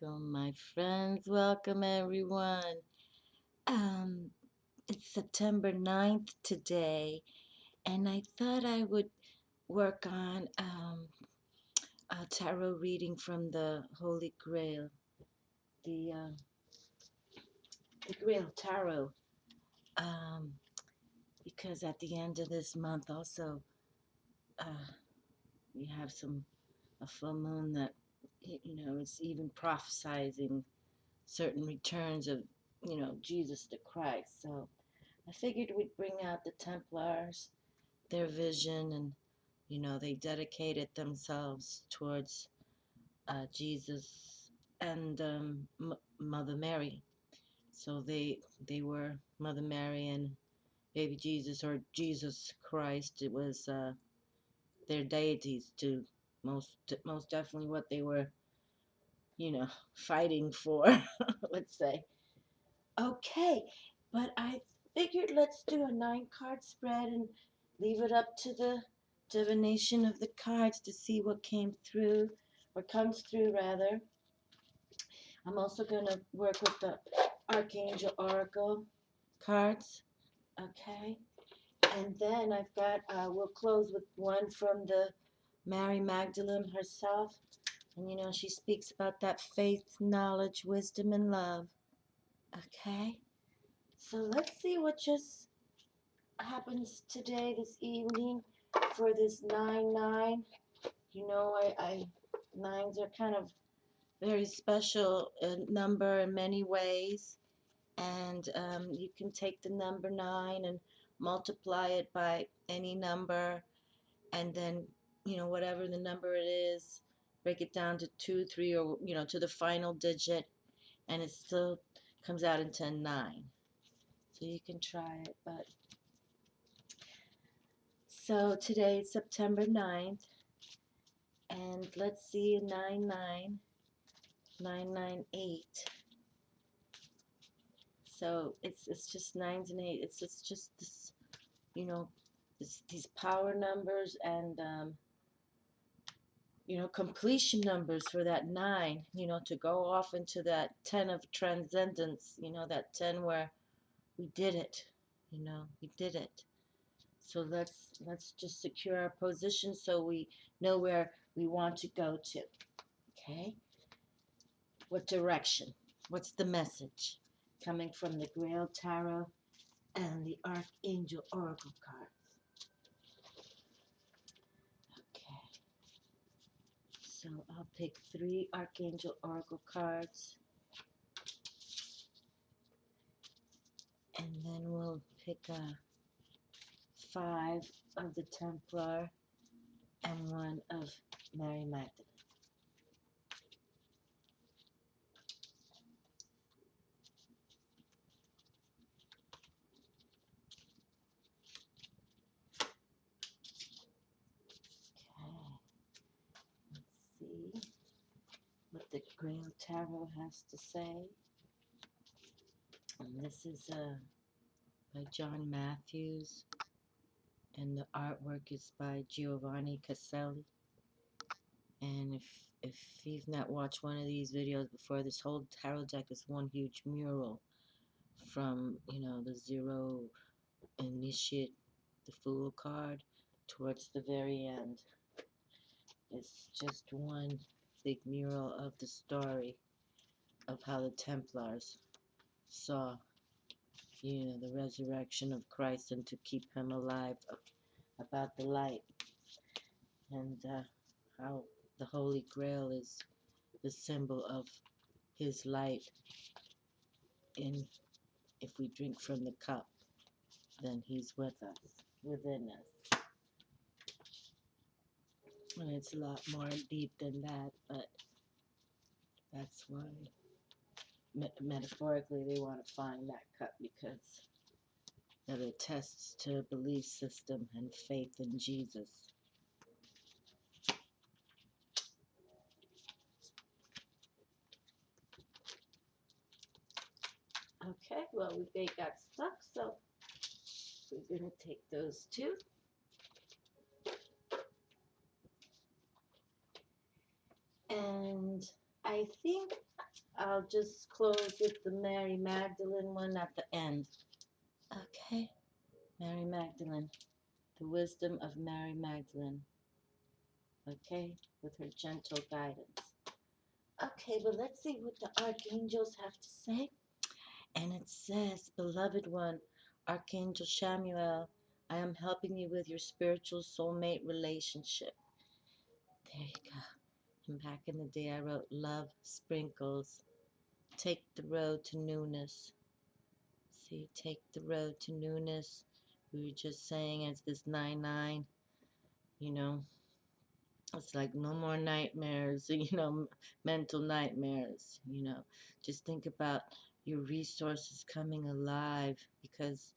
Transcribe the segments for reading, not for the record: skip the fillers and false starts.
Welcome, my friends. Welcome, everyone. Um, it's September 9th today, and I thought I would work on a tarot reading from the Holy Grail, the, uh, the Grail Tarot, um, because at the end of this month also uh, we have a full moon that, it's even prophesizing certain returns of, Jesus the Christ. So I figured we'd bring out the Templars, their vision, and they dedicated themselves towards Jesus and Mother Mary. So they were Mother Mary and Baby Jesus, or Jesus Christ. It was their deities to most definitely what they were, fighting for. Let's say. Okay, but I figured let's do a 9 card spread and leave it up to the divination of the cards to see what came through, or comes through rather. I'm also going to work with the Archangel Oracle cards, okay? And then I've got, we'll close with one from the Mary Magdalene herself. And she speaks about that faith, knowledge, wisdom, and love, okay? So let's see what just happens today, this evening, for this 9-9. Nines are kind of very special number in many ways, and you can take the number 9 and multiply it by any number, and then whatever the number it is, break it down to 2, 3, or to the final digit, and it still comes out into 9. So you can try it, but so today is September 9th, and let's see, 99998. So it's just nines and eight. It's just this, these power numbers, and completion numbers for that 9. To go off into that 10 of transcendence. That 10 where we did it. We did it. So let's just secure our position so we know where we want to go to. Okay? What direction? What's the message coming from the Grail Tarot and the Archangel Oracle cards? Okay. So I'll pick 3 Archangel Oracle cards, and then we'll pick 5 of the Templar and 1 of Mary Magdalene. Okay. Let's see what the Grail Tarot has to say. And this is by John Matthews, and the artwork is by Giovanni Caselli. And if you've not watched one of these videos before, this whole tarot deck is one huge mural from the Zero Initiate, the Fool card, towards the very end. It's just one big mural of the story of how the Templars saw the resurrection of Christ, and to keep him alive, about the light, and how the Holy Grail is the symbol of his light. And if we drink from the cup, then he's with us, within us. And it's a lot more deep than that, but that's why metaphorically they want to find that cup, because it attests to belief system and faith in Jesus. Okay, well, they got stuck, so we're going to take those 2. And I think I'll just close with the Mary Magdalene one at the end. Okay, Mary Magdalene, the wisdom of Mary Magdalene. Okay, with her gentle guidance. Okay, but let's see what the archangels have to say. And it says, Beloved one, Archangel Chamuel, I am helping you with your spiritual soulmate relationship. There you go. And back in the day, I wrote love sprinkles. Take the road to newness. See, take the road to newness. We were just saying it's this 9-9, you know, it's like no more nightmares, mental nightmares. Just think about your resources coming alive because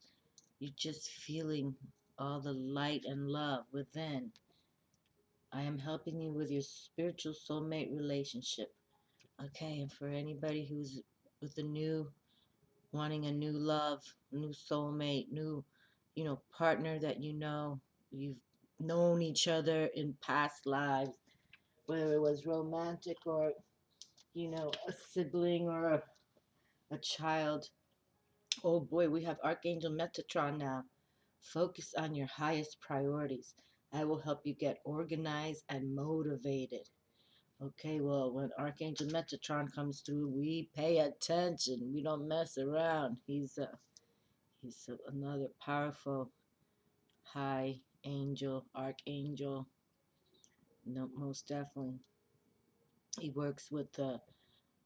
you're just feeling all the light and love within. I am helping you with your spiritual soulmate relationship. Okay, and for anybody who's with wanting a new love, new soulmate, new, partner that you've known each other in past lives, whether it was romantic or, a sibling or a child. Oh boy, we have Archangel Metatron now. Focus on your highest priorities. I will help you get organized and motivated. Okay, well, when Archangel Metatron comes through, we pay attention. We don't mess around. He's another powerful high angel, archangel. No, most definitely. He works with the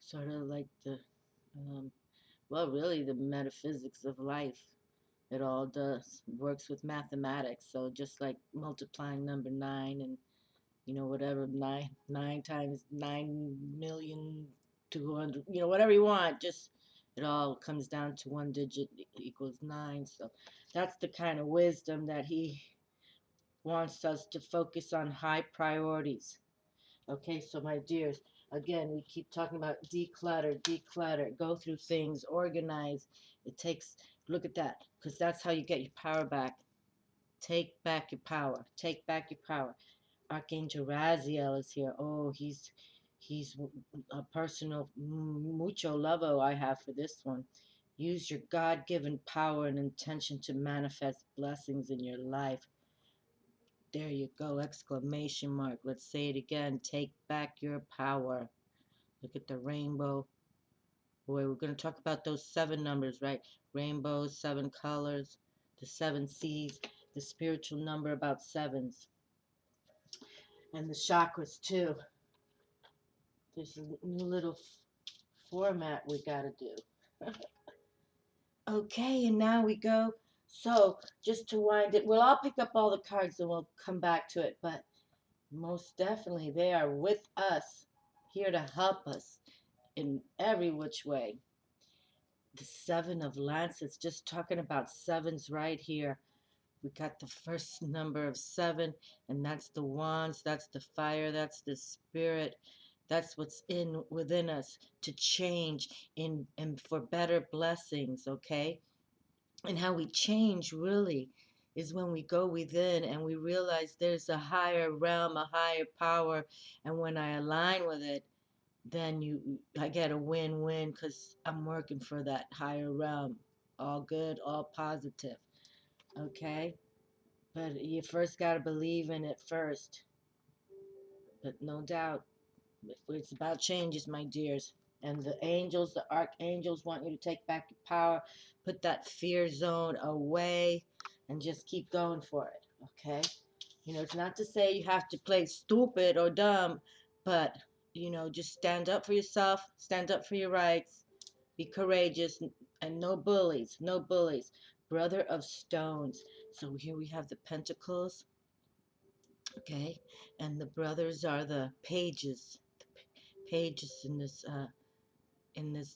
sort of like um, really the metaphysics of life. It all does. Works with mathematics. So just like multiplying number nine and whatever, nine times 9,200,000, whatever you want, just it all comes down to one digit equals 9. So that's the kind of wisdom that he wants us to focus on, high priorities. Okay, so my dears, again, we keep talking about declutter, go through things, organize. It takes, look at that, because that's how you get your power back. Take back your power. Take back your power. Archangel Raziel is here. Oh, he's a personal mucho lovo I have for this one. Use your God-given power and intention to manifest blessings in your life. There you go, exclamation mark. Let's say it again. Take back your power. Look at the rainbow. Boy, we're going to talk about those 7 numbers, right? Rainbows, 7 colors, the 7 seas, the spiritual number about sevens. And the chakras, too. There's a new little format we got to do. Okay, and now we go. So, just to wind it, I'll pick up all the cards and we'll come back to it. But most definitely, they are with us, here to help us in every which way. The 7 of Lances, just talking about sevens right here. We got the first number of 7, and that's the wands, that's the fire, that's the spirit. That's what's within us to change in and for better blessings, okay? And how we change really is when we go within and we realize there's a higher realm, a higher power, and when I align with it, then I get a win-win because I'm working for that higher realm. All good, all positive. Okay? But you first got to believe in it first. But no doubt, it's about changes, my dears. And the angels, the archangels want you to take back your power, put that fear zone away, and just keep going for it. Okay? It's not to say you have to play stupid or dumb, but, just stand up for yourself, stand up for your rights, be courageous, and no bullies, no bullies. Brother of stones. So here we have the pentacles, okay, and the brothers are the pages, pages in this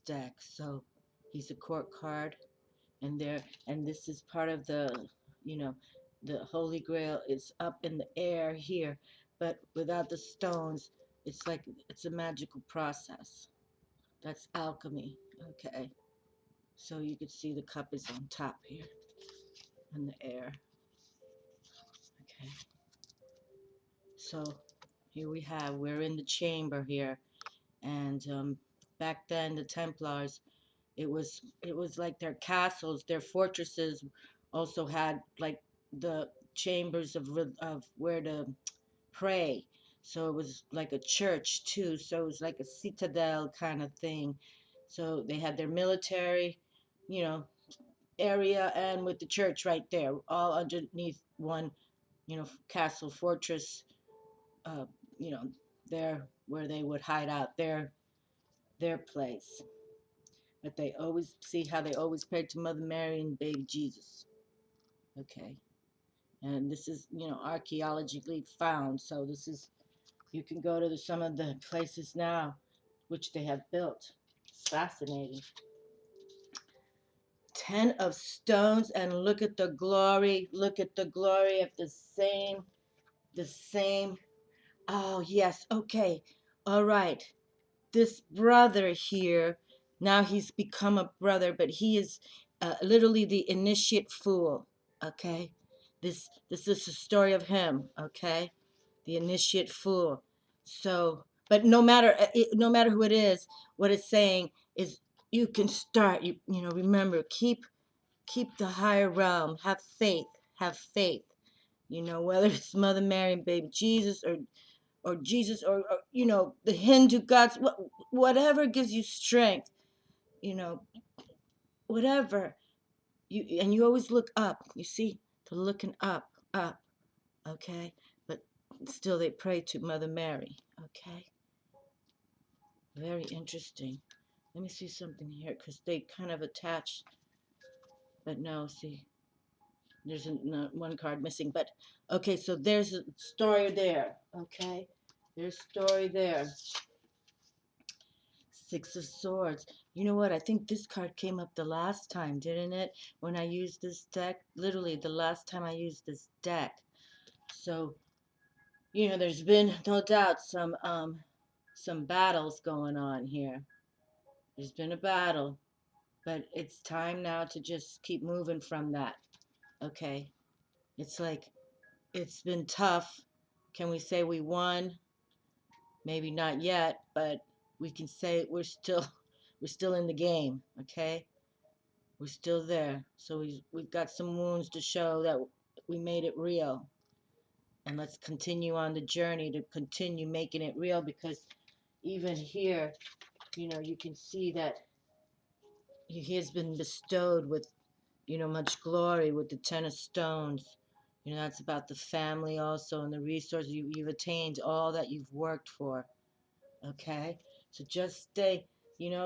deck. So he's a court card, and this is part of you know, the Holy Grail is up in the air here, but without the stones, it's a magical process. That's alchemy, okay. So you can see the cup is on top here in the air, okay. So here we're in the chamber here, and back then, the Templars, it was like their castles, their fortresses also had like the chambers of where to pray. So it was like a church too. So it was like a citadel kind of thing. So they had their military, you know, area and with the church right there, all underneath one, castle fortress, uh, you know, there where they would hide out their place. But they always see how they always prayed to Mother Mary and baby Jesus. Okay. And this is, archaeologically found. So this is, you can go to some of the places now which they have built. It's fascinating. 10 of stones, and look at the glory. Look at the glory of the same. Oh, yes. Okay. All right. This brother here, now he's become a brother, but he is literally the initiate fool. Okay. This is the story of him. Okay. The initiate fool. So, but no matter who it is, what it's saying is you can start. Remember, keep the higher realm. Have faith. Have faith. Whether it's Mother Mary and baby Jesus or Jesus or the Hindu gods, whatever gives you strength, you know, whatever you always look up. You see, they're looking up, okay, but still they pray to Mother Mary, okay. Very interesting. Let me see something here because they kind of attach, but no, see, there's one card missing. But okay, so there's a story there, okay. There's story there. Six of Swords. You know what? I think this card came up the last time, didn't it? When I used this deck. Literally, the last time I used this deck. So, there's been no doubt some battles going on here. There's been a battle, but it's time now to just keep moving from that. Okay? It's like it's been tough. Can we say we won? Maybe not yet, but we can say we're still in the game, okay? We're still there. So we've got some wounds to show that we made it real. And let's continue on the journey to continue making it real, because even here, you can see that he has been bestowed with, much glory with the 10 of stones. That's about the family also and the resources you've attained, all that you've worked for. Okay? So just stay,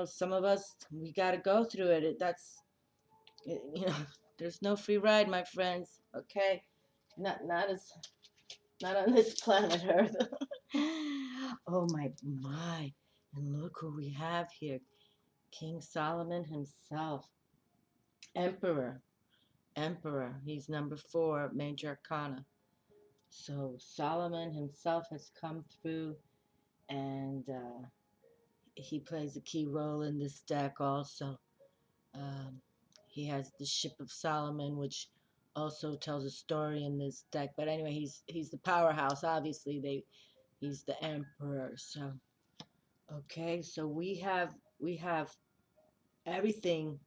some of us, we got to go through it. There's no free ride, my friends. Okay, not on this planet Earth. Oh my! And look who we have here, King Solomon himself, Emperor. He's number 4, Major Arcana. So Solomon himself has come through, and he plays a key role in this deck also. Um, he has the Ship of Solomon, which also tells a story in this deck. But anyway, he's the powerhouse. Obviously, he's the emperor. So okay, so we have everything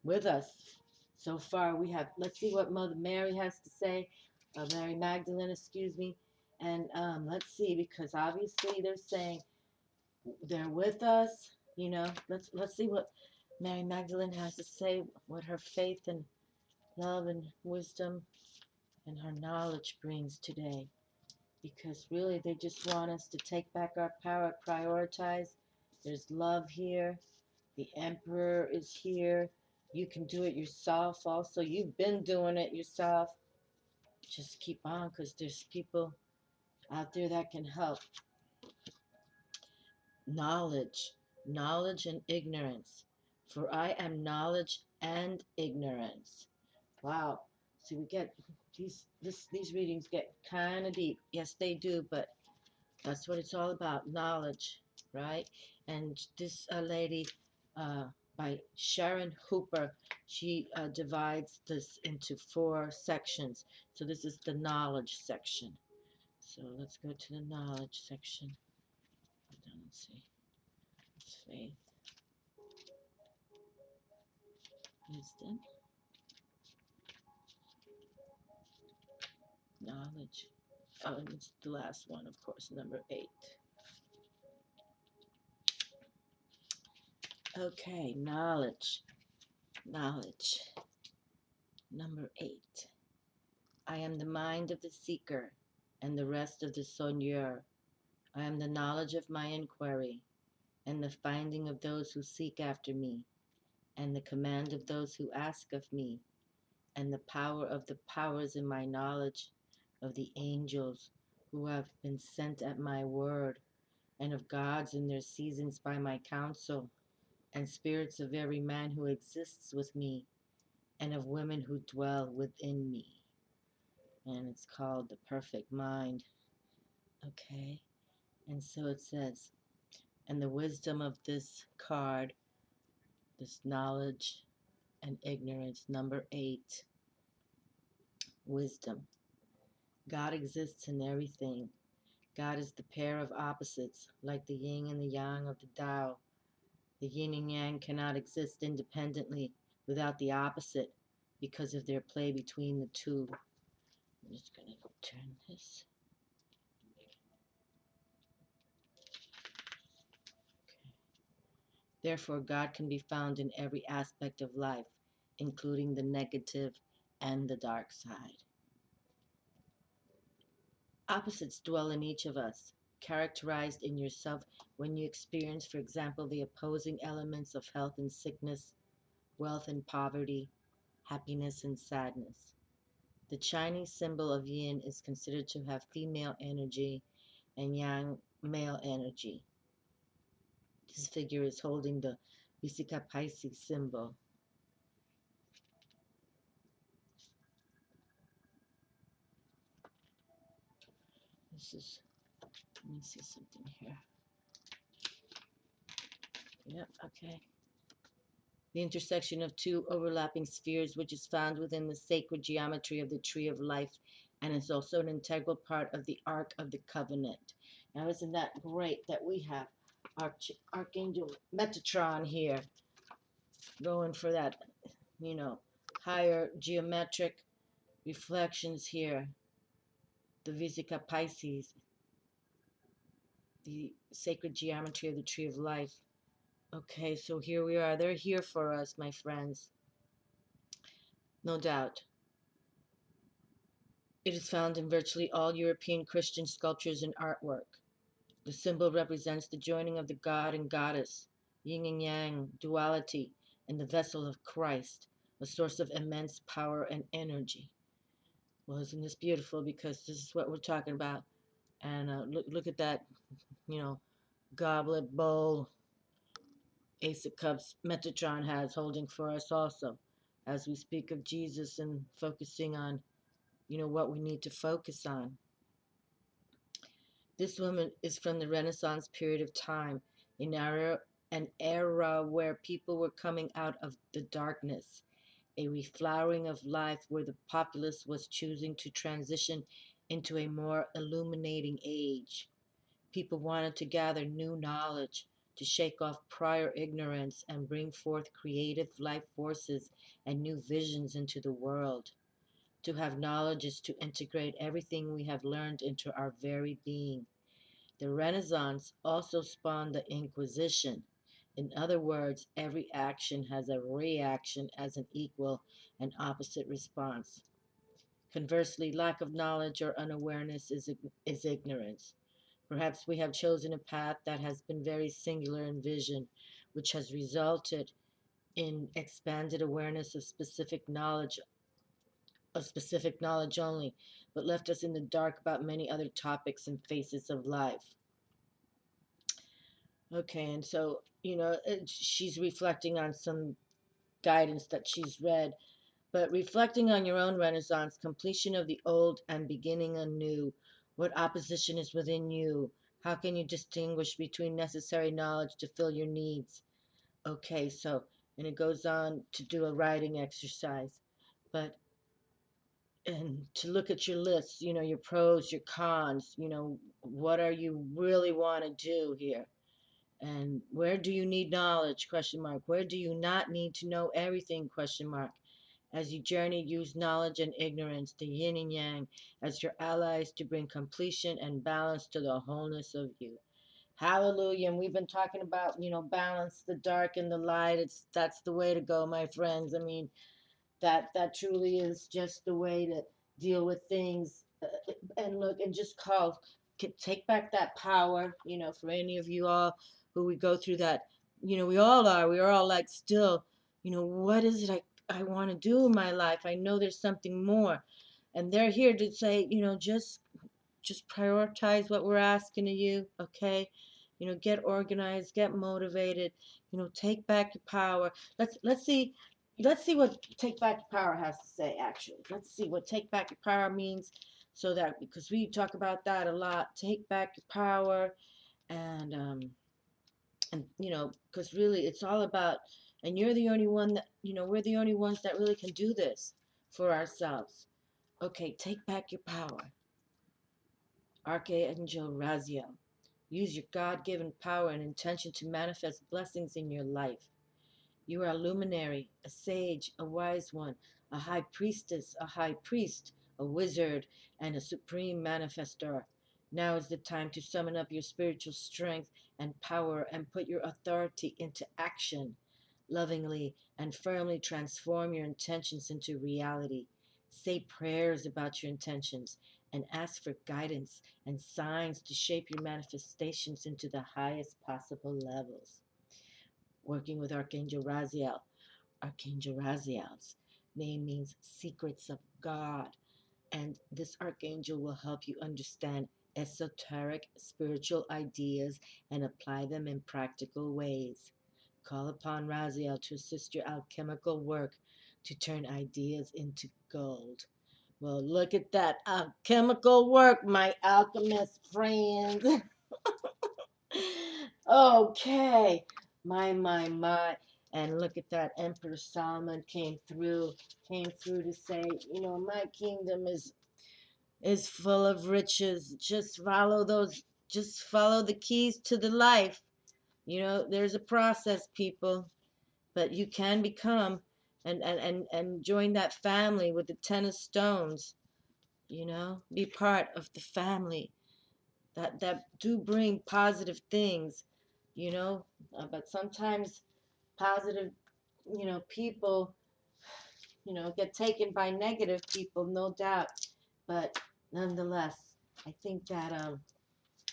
with us so far. Let's see what Mother Mary has to say. Mary Magdalene, excuse me. And let's see, because obviously they're saying they're with us. Let's see what Mary Magdalene has to say, what her faith and love and wisdom and her knowledge brings today. Because really, they just want us to take back our power, prioritize. There's love here. The Emperor is here. You can do it yourself also. You've been doing it yourself. Just keep on, because there's people out there that can help. Knowledge and ignorance. For I am knowledge and ignorance. Wow. See, we get these readings get kind of deep. Yes, they do, but that's what it's all about, knowledge, right? And this lady, by Sharon Hooper, she divides this into 4 sections. So this is the knowledge section. So let's go to the knowledge section. Hold on, let's see. It's faith. wisdom, knowledge. Oh, and it's the last one, of course, number 8. Okay, knowledge. Knowledge. Number 8. I am the mind of the seeker and the rest of the sonneur. I am the knowledge of my inquiry and the finding of those who seek after me and the command of those who ask of me and the power of the powers in my knowledge of the angels who have been sent at my word and of gods in their seasons by my counsel and spirits of every man who exists with me and of women who dwell within me. And it's called the perfect mind. Okay. And so it says, and the wisdom of this card, this knowledge and ignorance, number 8, wisdom. God exists in everything. God is the pair of opposites, like the yin and the yang of the Tao. The yin and yang cannot exist independently without the opposite because of their play between the two. I'm just going to turn this. Therefore, God can be found in every aspect of life, including the negative and the dark side. Opposites dwell in each of us, characterized in yourself when you experience, for example, the opposing elements of health and sickness, wealth and poverty, happiness and sadness. The Chinese symbol of yin is considered to have female energy and yang male energy. This figure is holding the Vesica Pisces symbol. This is, let me see something here. Yep, okay. The intersection of two overlapping spheres, which is found within the sacred geometry of the Tree of Life and is also an integral part of the Ark of the Covenant. Now, isn't that great that we have Archangel Metatron here going for that, higher geometric reflections here. The Vesica Pisces, the sacred geometry of the Tree of Life. Okay, so here we are. They're here for us, my friends. No doubt. It is found in virtually all European Christian sculptures and artwork. The symbol represents the joining of the god and goddess, yin and yang, duality, and the vessel of Christ, a source of immense power and energy. Well, isn't this beautiful? Because this is what we're talking about. And look at that, goblet, bowl, Ace of Cups Metatron has holding for us also, as we speak of Jesus and focusing on, what we need to focus on. This woman is from the Renaissance period of time, an era where people were coming out of the darkness, a reflowering of life where the populace was choosing to transition into a more illuminating age. People wanted to gather new knowledge, to shake off prior ignorance and bring forth creative life forces and new visions into the world. To have knowledge is to integrate everything we have learned into our very being. The Renaissance also spawned the Inquisition. In other words, every action has a reaction as an equal and opposite response. Conversely, lack of knowledge or unawareness is ignorance. Perhaps we have chosen a path that has been very singular in vision, which has resulted in expanded awareness of specific knowledge only, but left us in the dark about many other topics and faces of life. Okay, and so, she's reflecting on some guidance that she's read, but reflecting on your own Renaissance, completion of the old and beginning anew. What opposition is within you? How can you distinguish between necessary knowledge to fill your needs? Okay, so, and it goes on to do a writing exercise, and to look at your lists, your pros, your cons, what are you really want to do here? And where do you need knowledge? Question mark. Where do you not need to know everything? Question mark. As you journey, use knowledge and ignorance, the yin and yang, as your allies to bring completion and balance to the wholeness of you. Hallelujah. And we've been talking about, balance, the dark and the light. That's the way to go, my friends. I mean, that truly is just the way to deal with things. And look, and just take back that power, for any of you all who we go through that, we are all like, still, what is it I want to do in my life? I know there's something more. And they're here to say, just prioritize what we're asking of you, okay? Get organized, get motivated, take back your power. Let's see what take back your power has to say. Actually, let's see what take back your power means, so that, because we talk about that a lot, take back your power. And because really it's all about, and you're the only one that, we're the only ones that really can do this for ourselves. Okay, take back your power. Archangel Raziel. Use your God given power and intention to manifest blessings in your life. You are a luminary, a sage, a wise one, a high priestess, a high priest, a wizard, and a supreme manifestor. Now is the time to summon up your spiritual strength and power and put your authority into action. Lovingly and firmly transform your intentions into reality. Say prayers about your intentions and ask for guidance and signs to shape your manifestations into the highest possible levels. Working with Archangel Raziel. Archangel Raziel's name means secrets of God, and this archangel will help you understand esoteric spiritual ideas and apply them in practical ways. Call upon Raziel to assist your alchemical work to turn ideas into gold. Well, look at that alchemical work, my alchemist friends. Okay. My. And look at that. Emperor Solomon came through to say, my kingdom is full of riches. Just follow the keys to the life. There's a process, people, but you can become and join that family with the 10 of stones. Be part of the family that do bring positive things. you know but sometimes positive, people, get taken by negative people, no doubt. But nonetheless, I think that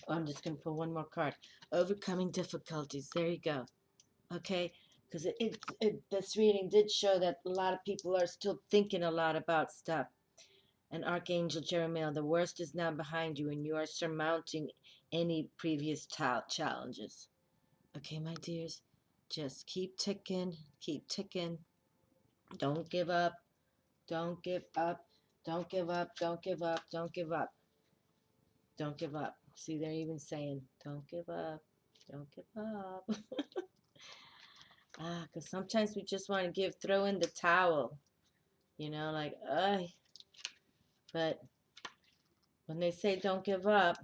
I'm just going to pull one more card. Overcoming difficulties. There you go. Okay, because this reading did show that a lot of people are still thinking a lot about stuff. And Archangel Jeremiel, the worst is now behind you, and you are surmounting any previous challenges. Okay, my dears, just keep ticking, keep ticking. Don't give up, don't give up, don't give up, don't give up, don't give up, don't give up. See, they're even saying, don't give up, don't give up. Because sometimes we just want to throw in the towel, like, but when they say don't give up,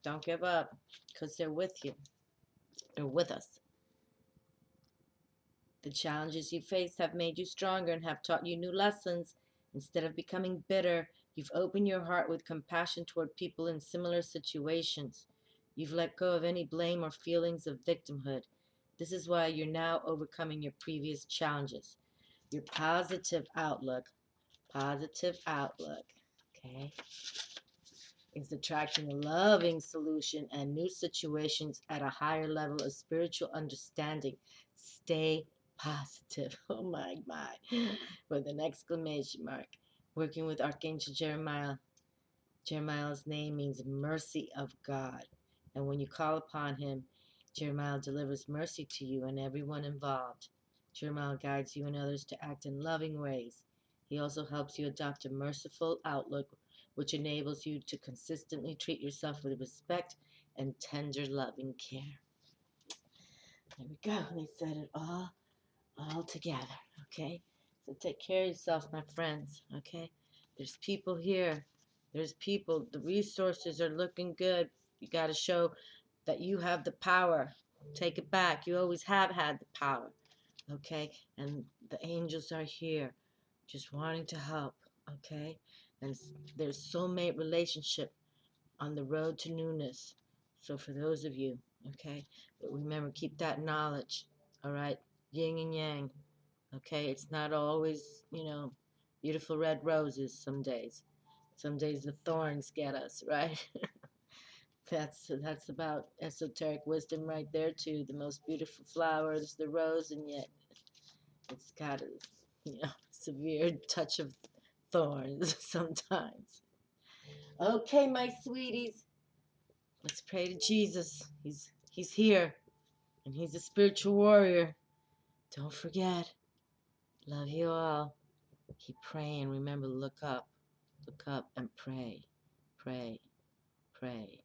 because they're with you, they're with us. The challenges you face have made you stronger and have taught you new lessons. Instead of becoming bitter, you've opened your heart with compassion toward people in similar situations. You've let go of any blame or feelings of victimhood. This is why you're now overcoming your previous challenges. Your positive outlook, okay, is attracting a loving solution and new situations at a higher level of spiritual understanding. Stay positive. Oh my, with an exclamation mark. Working with Archangel Jeremiel. Jeremiel's name means mercy of God. And when you call upon him, Jeremiel delivers mercy to you and everyone involved. Jeremiel guides you and others to act in loving ways. He also helps you adopt a merciful outlook, which enables you to consistently treat yourself with respect and tender, loving care. There we go. They said it all together, okay? So take care of yourself, my friends, okay? There's people here. There's people. The resources are looking good. You got to show that you have the power. Take it back. You always have had the power. Okay? And the angels are here just wanting to help. Okay? And there's soulmate relationship on the road to newness. So for those of you, okay? But remember, keep that knowledge. All right? Yin and yang. Okay? It's not always, beautiful red roses some days. Some days the thorns get us, right? That's about esoteric wisdom right there too. The most beautiful flower is the rose, and yet it's got a severe touch of thorns sometimes. Okay, my sweeties, let's pray to Jesus. He's here, and he's a spiritual warrior. Don't forget. Love you all. Keep praying. Remember, look up and pray, pray, pray.